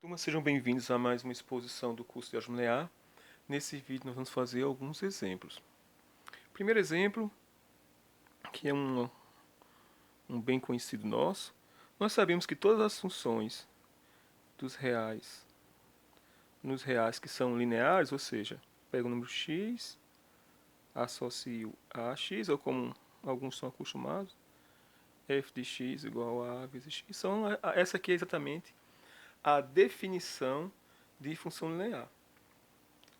Turma, sejam bem-vindos a mais uma exposição do curso de Álgebra Linear. Nesse vídeo nós vamos fazer alguns exemplos. Primeiro exemplo, que é um bem conhecido nosso, nós sabemos que todas as funções dos reais nos reais que são lineares, ou seja, pego o número x, associo a x, ou como alguns são acostumados, f de x igual a vezes x. Essa aqui é exatamente a definição de função linear.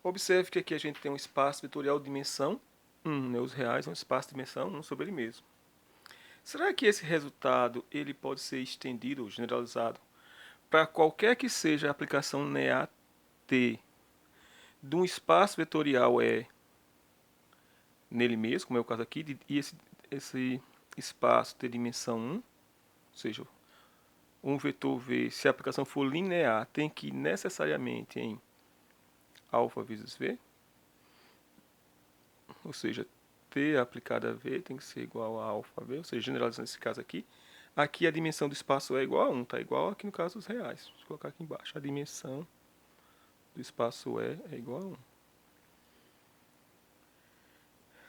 Observe que aqui a gente tem um espaço vetorial de dimensão 1, né? Os reais é um espaço de dimensão 1 sobre ele mesmo. Será que esse resultado ele pode ser estendido ou generalizado para qualquer que seja a aplicação linear T de um espaço vetorial E nele mesmo, como é o caso aqui, e esse espaço ter dimensão 1, ou seja, um vetor V, se a aplicação for linear, tem que ir necessariamente em alfa vezes V, ou seja, T aplicado a V tem que ser igual a alfa V, ou seja, generalizando esse caso aqui. Aqui a dimensão do espaço é igual a 1, está igual aqui no caso dos reais. Vou colocar aqui embaixo, a dimensão do espaço é igual a 1.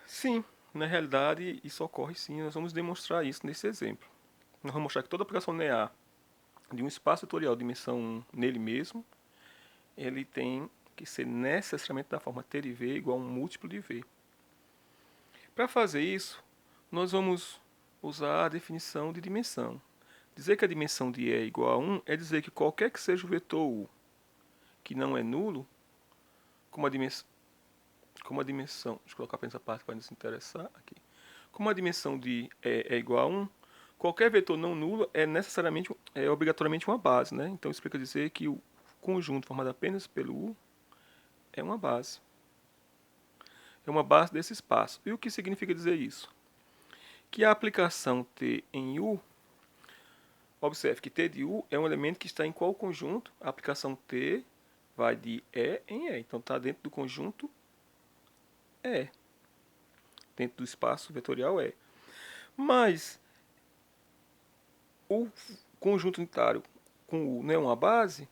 Sim, na realidade isso ocorre sim, nós vamos demonstrar isso nesse exemplo. Nós vamos mostrar que toda aplicação linear de um espaço vetorial de dimensão 1 nele mesmo, ele tem que ser necessariamente da forma T de V igual a um múltiplo de V. Para fazer isso, nós vamos usar a definição de dimensão. Dizer que a dimensão de E é igual a 1 é dizer que qualquer que seja o vetor U que não é nulo, como a dimensão, deixa eu colocar para essa parte para nos interessar aqui. Como a dimensão de E é igual a 1, qualquer vetor não nulo é obrigatoriamente uma base, né? Então isso explica dizer que o conjunto formado apenas pelo U é uma base. É uma base desse espaço. E o que significa dizer isso? Que a aplicação T em U, observe que T de U é um elemento que está em qual conjunto? A aplicação T vai de E em E. Então está dentro do conjunto E, dentro do espaço vetorial E. Mas o conjunto unitário com U não é uma base?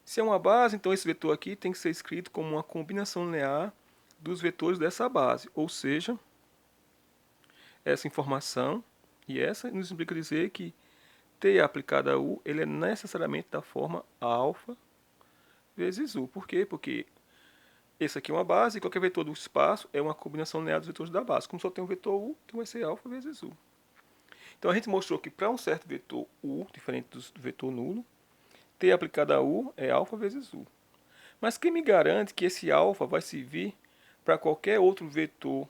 Se é uma base, então esse vetor aqui tem que ser escrito como uma combinação linear dos vetores dessa base. Ou seja, essa informação e essa nos implica dizer que T aplicado a U ele é necessariamente da forma alfa vezes U. Por quê? Porque esse aqui é uma base e qualquer vetor do espaço é uma combinação linear dos vetores da base. Como só tem um vetor U, então vai ser alfa vezes U. Então a gente mostrou que para um certo vetor U, diferente do vetor nulo, T aplicado a U é alfa vezes U. Mas quem me garante que esse alfa vai servir para qualquer outro vetor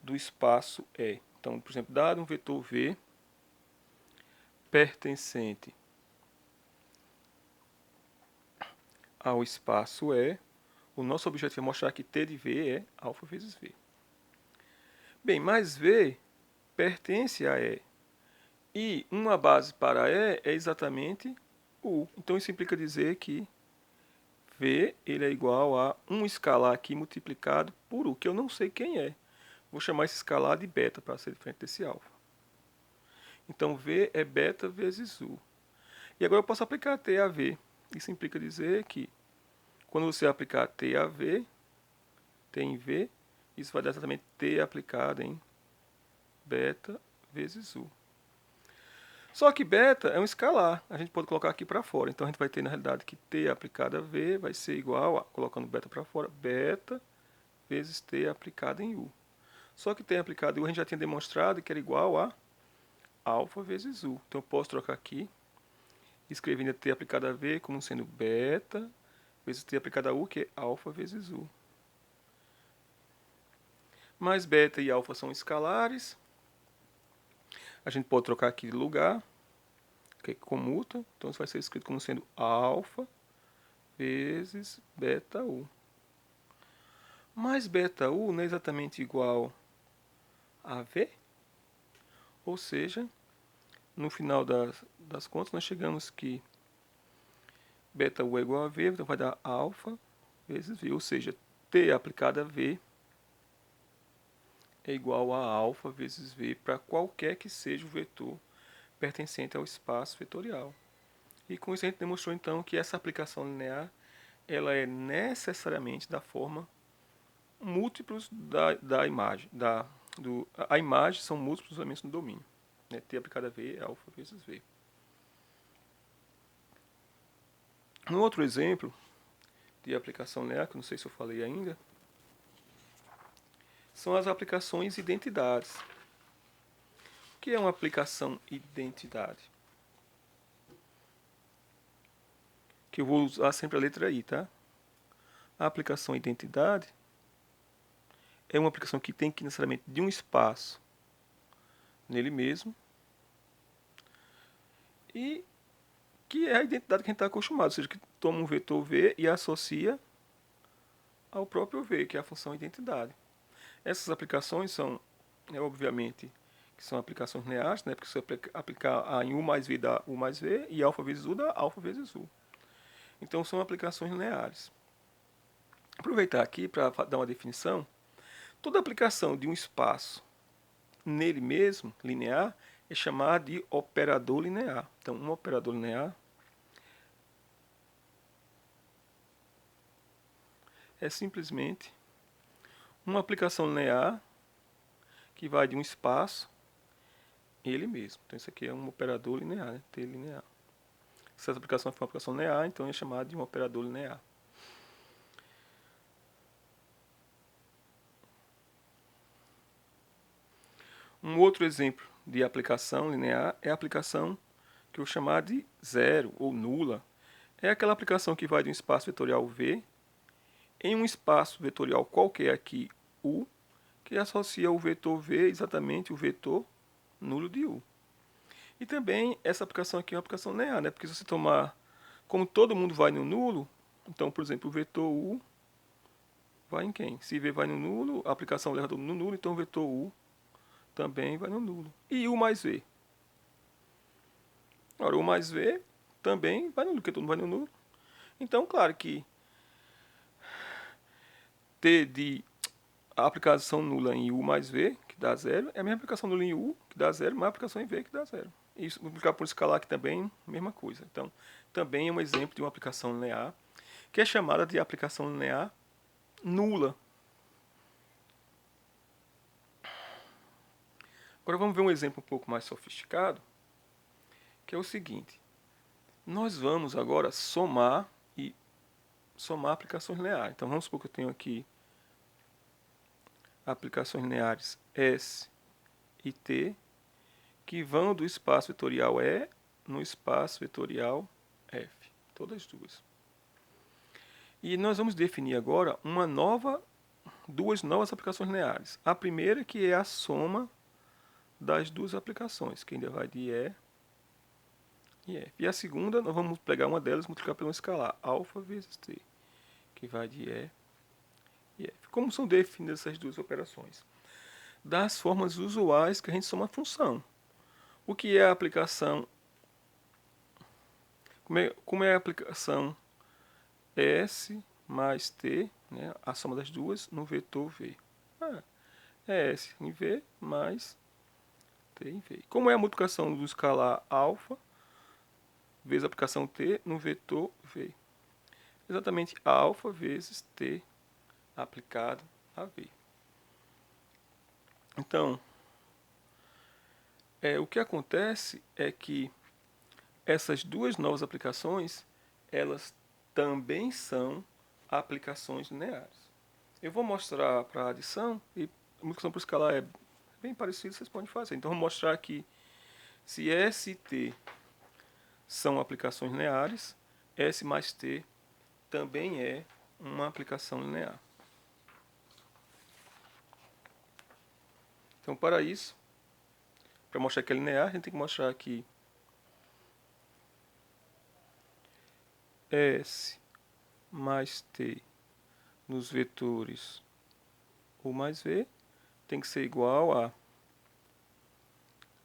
do espaço E? Então, por exemplo, dado um vetor V pertencente ao espaço E, o nosso objetivo é mostrar que T de V é alfa vezes V. Bem, mas V pertence a E. E uma base para E é exatamente U. Então isso implica dizer que V ele é igual a um escalar aqui multiplicado por U, que eu não sei quem é. Vou chamar esse escalar de beta para ser diferente desse alfa. Então V é beta vezes U. E agora eu posso aplicar T a V. Isso implica dizer que quando você aplicar T a V, T em V, isso vai dar exatamente T aplicado em beta vezes U. Só que beta é um escalar, a gente pode colocar aqui para fora. Então a gente vai ter na realidade que T aplicado a V vai ser igual a, colocando beta para fora, beta vezes T aplicado em U. Só que T aplicado em U a gente já tinha demonstrado que era igual a alfa vezes U. Então eu posso trocar aqui, escrevendo T aplicado a V como sendo beta vezes T aplicado a U, que é alfa vezes U. Mas beta e alfa são escalares. A gente pode trocar aqui de lugar, que comuta. Então isso vai ser escrito como sendo alfa vezes beta U. Mas beta U não é exatamente igual a V? Ou seja, no final das contas, nós chegamos que beta U é igual a V, então vai dar alfa vezes V. Ou seja, T aplicado a V é igual a alfa vezes V para qualquer que seja o vetor pertencente ao espaço vetorial. E com isso a gente demonstrou então que essa aplicação linear ela é necessariamente da forma múltiplos da imagem. A imagem são múltiplos elementos no domínio. Né? T aplicado a V é alfa vezes V. Um outro exemplo de aplicação linear, que eu não sei se eu falei ainda, são as aplicações identidades. O que é uma aplicação identidade? Que eu vou usar sempre a letra I, tá? A aplicação identidade é uma aplicação que tem que necessariamente de um espaço nele mesmo e que é a identidade que a gente está acostumado, ou seja, que toma um vetor V e associa ao próprio V, que é a função identidade. Essas aplicações são, obviamente, que são aplicações lineares, né, porque se você aplicar A em U mais V dá U mais V e alfa vezes U dá alfa vezes U. Então são aplicações lineares. Aproveitar aqui para dar uma definição. Toda aplicação de um espaço nele mesmo, linear, é chamada de operador linear. Então, um operador linear é simplesmente uma aplicação linear que vai de um espaço ele mesmo. Então, isso aqui é um operador linear, né? T linear. Se essa aplicação for uma aplicação linear, então é chamada de um operador linear. Um outro exemplo de aplicação linear é a aplicação que eu vou chamar de zero ou nula. É aquela aplicação que vai de um espaço vetorial V em um espaço vetorial qualquer aqui, U, que associa o vetor V exatamente o vetor nulo de U. E também essa aplicação aqui é uma aplicação linear, né? Porque se você tomar, como todo mundo vai no nulo, então, por exemplo, o vetor U vai em quem? Se V vai no nulo, a aplicação leva todo mundo no nulo, então o vetor U também vai no nulo. E U mais V? Ora, U mais V também vai no nulo, porque todo mundo vai no nulo. Então, claro que T de a aplicação nula em U mais V, que dá zero, é a mesma aplicação nula em U, que dá zero, mais a aplicação em V, que dá zero. E isso, multiplicar por escalar aqui também, mesma coisa. Então, também é um exemplo de uma aplicação linear, que é chamada de aplicação linear nula. Agora vamos ver um exemplo um pouco mais sofisticado, que é o seguinte. Nós vamos agora somar aplicações lineares. Então vamos supor que eu tenho aqui aplicações lineares S e T, que vão do espaço vetorial E no espaço vetorial F. Todas duas. E nós vamos definir agora duas novas aplicações lineares. A primeira que é a soma das duas aplicações, que ainda vai de E e F. E a segunda, nós vamos pegar uma delas e multiplicar por um escalar, alfa vezes T, que vai de E e F. Como são definidas essas duas operações? Das formas usuais que a gente soma a função. O que é a aplicação? Como é a aplicação S mais T, né, a soma das duas, no vetor V? É S em V mais T em V. Como é a multiplicação do escalar alfa vezes a aplicação T no vetor V? Exatamente alfa vezes T aplicado a V. Então, o que acontece é que essas duas novas aplicações, elas também são aplicações lineares. Eu vou mostrar para a adição, e a multiplicação por escalar é bem parecida, vocês podem fazer. Então, vou mostrar aqui se S e T são aplicações lineares, S mais T também é uma aplicação linear. Então, para isso, para mostrar que é linear, a gente tem que mostrar aqui S mais T nos vetores U mais V tem que ser igual a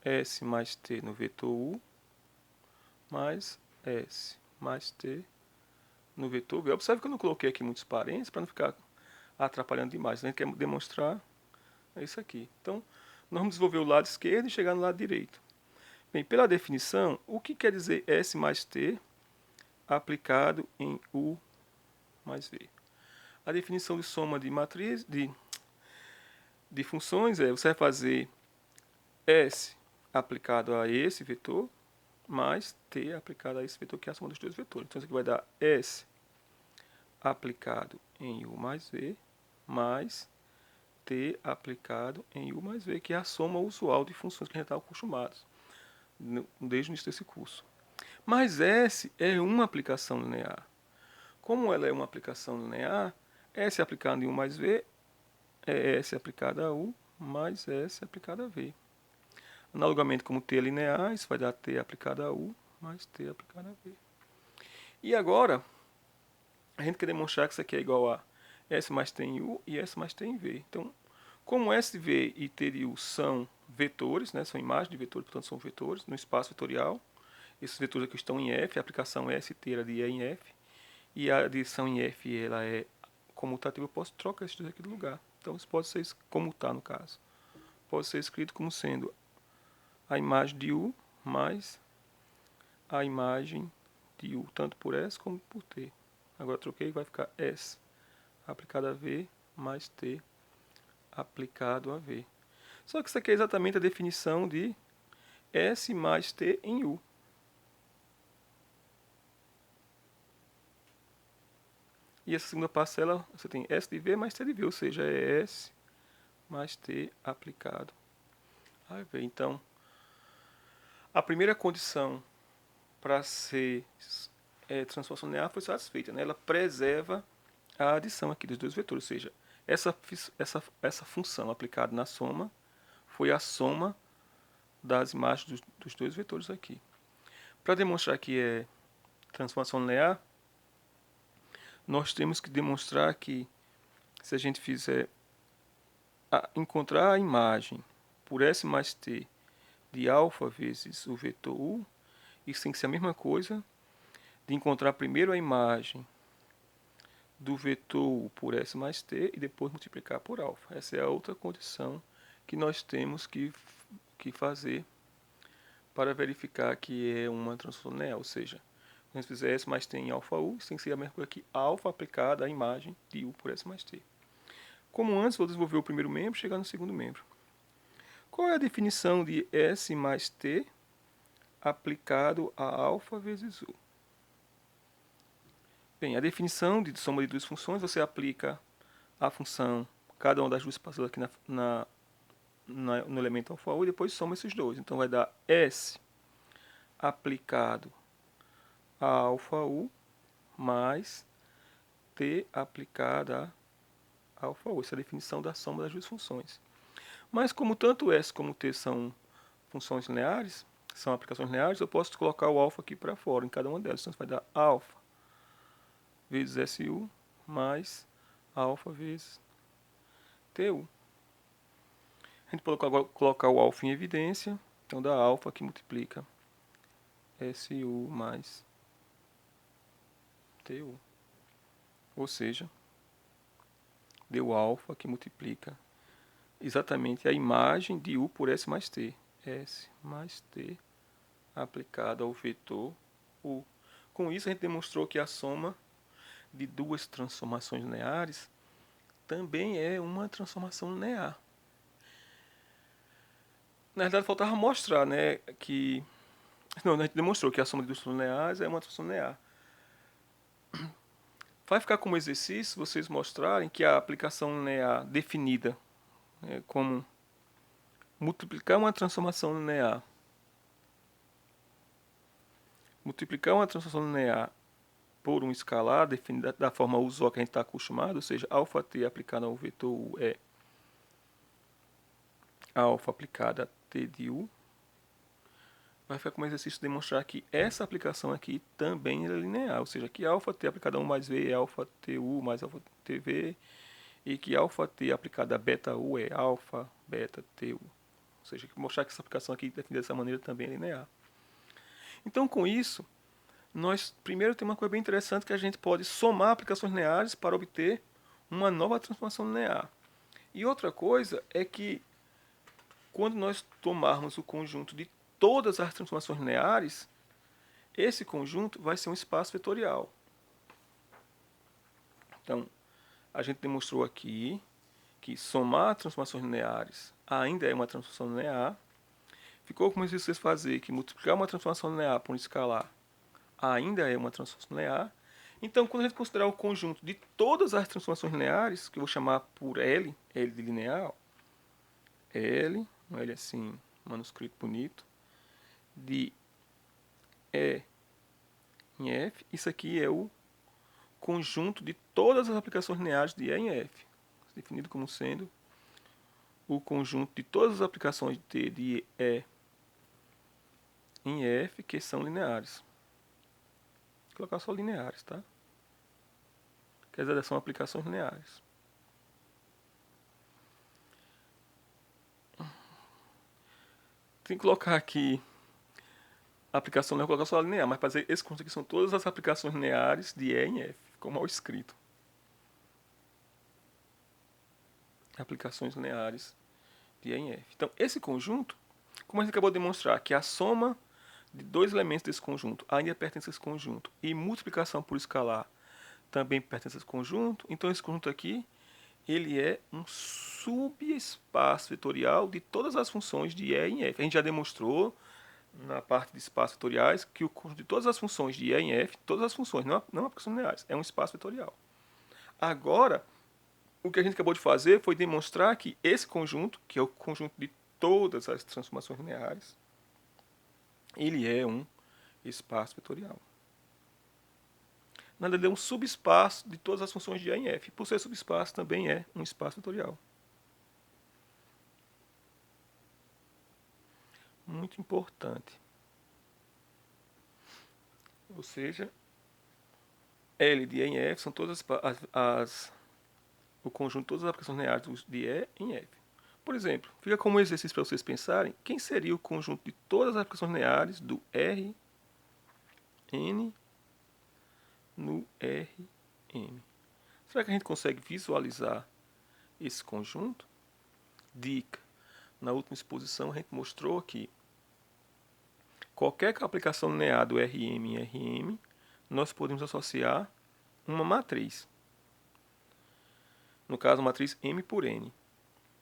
S mais T no vetor U mais S mais T no vetor V. Observe que eu não coloquei aqui muitos parênteses para não ficar atrapalhando demais. A gente quer demonstrar isso aqui. Então, nós vamos desenvolver o lado esquerdo e chegar no lado direito. Bem, pela definição, o que quer dizer S mais T aplicado em U mais V. A definição de soma de matriz de funções você vai fazer S aplicado a esse vetor mais T aplicado a esse vetor, que é a soma dos dois vetores. Então, isso aqui vai dar S aplicado em U mais V mais T aplicado em U mais V, que é a soma usual de funções que a gente está acostumado desde o início desse curso. Mas S é uma aplicação linear. Como ela é uma aplicação linear, S aplicado em U mais V é S aplicado a U mais S aplicado a V. Analogamente, como T é linear, isso vai dar T aplicado a U mais T aplicado a V. E agora, a gente quer demonstrar que isso aqui é igual a S mais T em U e S mais T em V. Então, como S de V e T de U são vetores, né, são imagens de vetores, portanto são vetores no espaço vetorial, esses vetores aqui estão em F, a aplicação S e T era de E em F, e a adição em F ela é comutativa, eu posso trocar esses dois aqui de lugar. Então isso pode ser comutar no caso. Pode ser escrito como sendo a imagem de U mais a imagem de U, tanto por S como por T. Agora troquei, vai ficar S aplicado a V mais T aplicado a V. Só que isso aqui é exatamente a definição de S mais T em U. E essa segunda parcela, você tem S de V mais T de V, ou seja, é S mais T aplicado a V. Então, a primeira condição para ser transformação linear foi satisfeita, né? Ela preserva a adição aqui dos dois vetores, ou seja, essa função aplicada na soma foi a soma das imagens dos dois vetores aqui. Para demonstrar que é transformação linear, nós temos que demonstrar que se a gente fizer encontrar a imagem por S mais T de alfa vezes o vetor U, isso tem que ser a mesma coisa de encontrar primeiro a imagem do vetor U por S mais T e depois multiplicar por alfa. Essa é a outra condição que nós temos que fazer para verificar que é uma transformação linear, ou seja, se a gente fizer S mais T em alfa U, isso tem que ser a mesma coisa que alfa aplicada à imagem de U por S mais T. Como antes, vou desenvolver o primeiro membro e chegar no segundo membro. Qual é a definição de S mais T aplicado a alfa vezes U? Bem, a definição de soma de duas funções, você aplica a função, cada uma das duas passadas aqui no elemento alfa U e depois soma esses dois. Então vai dar S aplicado a alfa U mais T aplicada a alfa U. Essa é a definição da soma das duas funções. Mas como tanto S como T são funções lineares, são aplicações lineares, eu posso colocar o alfa aqui para fora em cada uma delas. Então vai dar alfa vezes SU mais alfa vezes TU. A gente pode agora colocar o alfa em evidência. Então dá alfa que multiplica SU mais TU. Ou seja, deu alfa que multiplica exatamente a imagem de U por S mais T. S mais T aplicado ao vetor U. Com isso a gente demonstrou que a soma de duas transformações lineares também é uma transformação linear. Na verdade faltava mostrar, né, que... Não, a gente demonstrou que a soma de duas transformações lineares é uma transformação linear. Vai ficar como exercício vocês mostrarem que a aplicação linear definida como multiplicar uma transformação linear. Multiplicar uma transformação linear por um escalar definida da forma usual que a gente está acostumado, ou seja, alfa t aplicado ao vetor U é alfa aplicada a t de U. Vai ficar como exercício demonstrar que essa aplicação aqui também é linear, ou seja, que alfa t aplicada a 1 mais v é alfa tu mais alfa tv, e que alfa t aplicada a beta u é alfa beta tu. Ou seja, mostrar que essa aplicação aqui definida dessa maneira também é linear. Então, com isso, nós primeiro temos uma coisa bem interessante que a gente pode somar aplicações lineares para obter uma nova transformação linear. E outra coisa é que quando nós tomarmos o conjunto de todas as transformações lineares, esse conjunto vai ser um espaço vetorial. Então, a gente demonstrou aqui que somar transformações lineares ainda é uma transformação linear. Ficou como se vocês fazer que multiplicar uma transformação linear por um escalar ainda é uma transformação linear. Então, quando a gente considerar o conjunto de todas as transformações lineares, que eu vou chamar por L, L de linear, L, um L assim, manuscrito bonito, de E em F, isso aqui é o conjunto de todas as aplicações lineares de E em F, definido como sendo o conjunto de todas as aplicações de T de E em F que são lineares. Vou colocar só lineares, tá? Quer dizer, são aplicações lineares. Tem que colocar aqui a aplicação linear, vou colocar só linear, mas para dizer esse conjunto aqui são todas as aplicações lineares de E em F. Ficou mal escrito. Aplicações lineares de E em F. Então, esse conjunto, como a gente acabou de demonstrar, que a soma de dois elementos desse conjunto ainda pertence a esse conjunto, e multiplicação por escalar também pertence a esse conjunto, então esse conjunto aqui, ele é um subespaço vetorial de todas as funções de E em F. A gente já demonstrou na parte de espaços vetoriais que o conjunto de todas as funções de E em F, todas as funções, não aplicações lineares, é um espaço vetorial. Agora, o que a gente acabou de fazer foi demonstrar que esse conjunto, que é o conjunto de todas as transformações lineares, ele é um espaço vetorial. Na verdade, é um subespaço de todas as funções de E em F. Por ser subespaço, também é um espaço vetorial. Muito importante. Ou seja, L de E em F são todas o conjunto de todas as aplicações lineares de E em F. Por exemplo, fica como exercício para vocês pensarem, quem seria o conjunto de todas as aplicações lineares do R, N no Rm? Será que a gente consegue visualizar esse conjunto? Dica. Na última exposição a gente mostrou que qualquer aplicação linear do Rm em Rm, nós podemos associar uma matriz. No caso, a matriz M por N.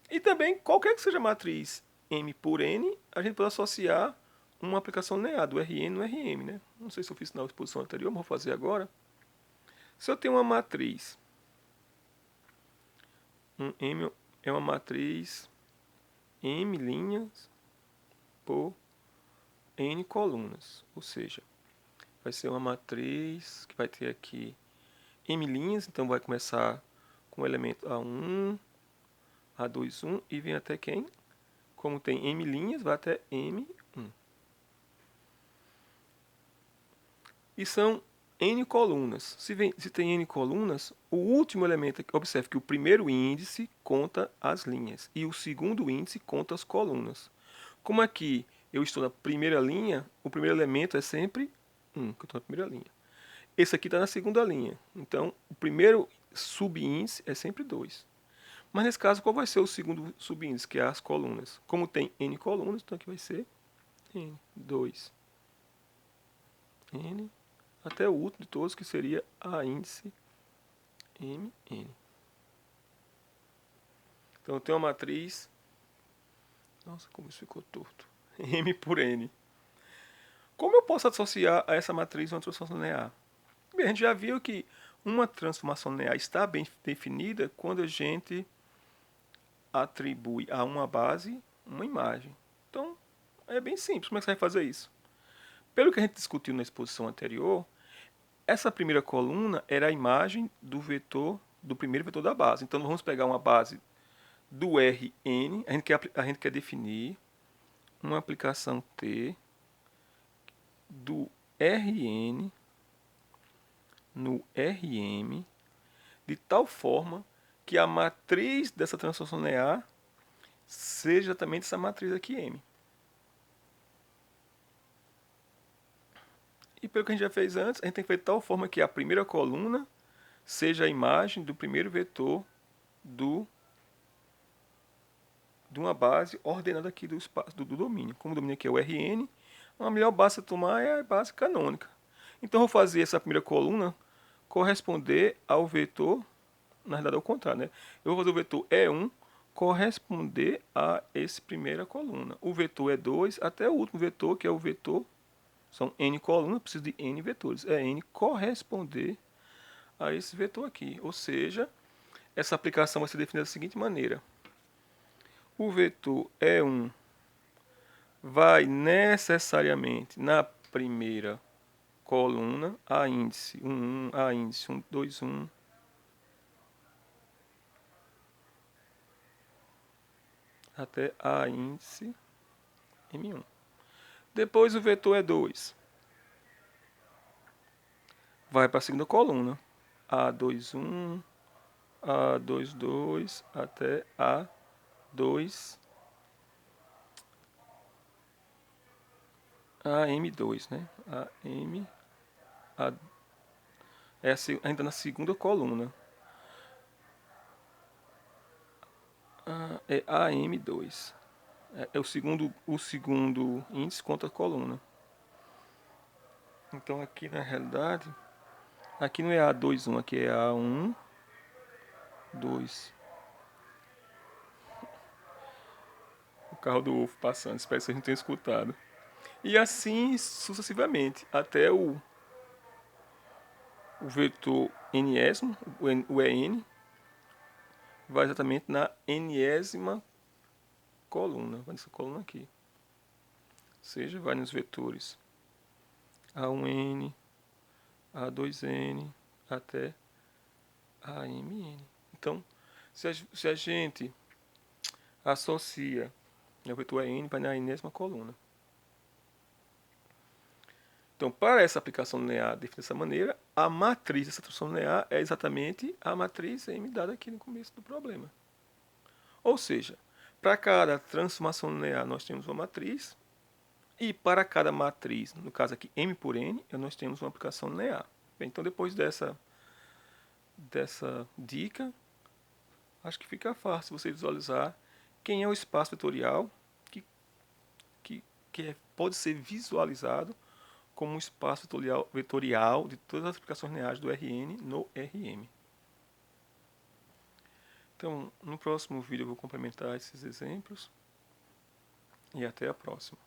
E também, qualquer que seja a matriz M por N, a gente pode associar uma aplicação linear do Rn no Rm. Né? Não sei se eu fiz na exposição anterior, mas vou fazer agora. Se eu tenho uma matriz, M é uma matriz M linhas por N colunas. Ou seja, vai ser uma matriz que vai ter aqui M linhas, então vai começar com o elemento A1, A2, 1 e vem até quem? Como tem M linhas, vai até M1. E são N colunas. Se tem N colunas, o último elemento, observe que o primeiro índice conta as linhas e o segundo índice conta as colunas. Como aqui eu estou na primeira linha, o primeiro elemento é sempre 1, que eu estou na primeira linha. Esse aqui está na segunda linha. Então, o primeiro subíndice é sempre 2. Mas nesse caso, qual vai ser o segundo subíndice, que é as colunas? Como tem N colunas, então aqui vai ser N, 2, N, até o último de todos, que seria a índice MN. Então eu tenho uma matriz, nossa, como isso ficou torto, M por N. Como eu posso associar a essa matriz uma transformação linear? Bem, a gente já viu que uma transformação linear está bem definida quando a gente atribui a uma base uma imagem. Então, é bem simples. Como é que você vai fazer isso? Pelo que a gente discutiu na exposição anterior, essa primeira coluna era a imagem do vetor, do primeiro vetor da base. Então, vamos pegar uma base do Rn, a gente quer definir uma aplicação T do Rn no Rm, de tal forma que a matriz dessa transformação linear seja exatamente essa matriz aqui M. E pelo que a gente já fez antes, a gente tem que fazer de tal forma que a primeira coluna seja a imagem do primeiro vetor de uma base ordenada aqui do domínio. Como o domínio aqui é o Rn, A melhor base a tomar é a base canônica. Então, eu vou fazer essa primeira coluna corresponder ao vetor, na verdade, ao contrário, né? Eu vou fazer o vetor E1 corresponder a essa primeira coluna. O vetor E2 até o último vetor, que é o vetor, são N colunas, preciso de N vetores. É N corresponder a esse vetor aqui. Ou seja, essa aplicação vai ser definida da seguinte maneira. O vetor E1 vai necessariamente na primeira coluna, a índice 1, 1, a índice 1, 2, 1, até a índice M1. Depois o vetor E2 vai para a segunda coluna, A2, 1, A2, 2, até A2, AM2, né? AM, a, é ainda na segunda coluna. É AM2. É o segundo índice contra a coluna. Então aqui na realidade, aqui não é A2, 1, aqui é A1, 2. O carro do ovo passando, espero que vocês não tenham escutado. E assim sucessivamente, até o vetor nésimo, o EN, vai exatamente na enésima coluna, vai nessa coluna aqui. Ou seja, vai nos vetores A1N, A2N, até AMN. Então, se a gente associa o vetor EN, vai na enésima coluna. Então, para essa aplicação linear definida dessa maneira, a matriz dessa transformação linear é exatamente a matriz M dada aqui no começo do problema. Ou seja, para cada transformação linear nós temos uma matriz, e para cada matriz, no caso aqui M por N, nós temos uma aplicação linear. Bem, então, depois dessa dica, acho que fica fácil você visualizar quem é o espaço vetorial que pode ser visualizado como um espaço vetorial de todas as aplicações lineares do Rn no Rm. Então, no próximo vídeo eu vou complementar esses exemplos e até a próxima.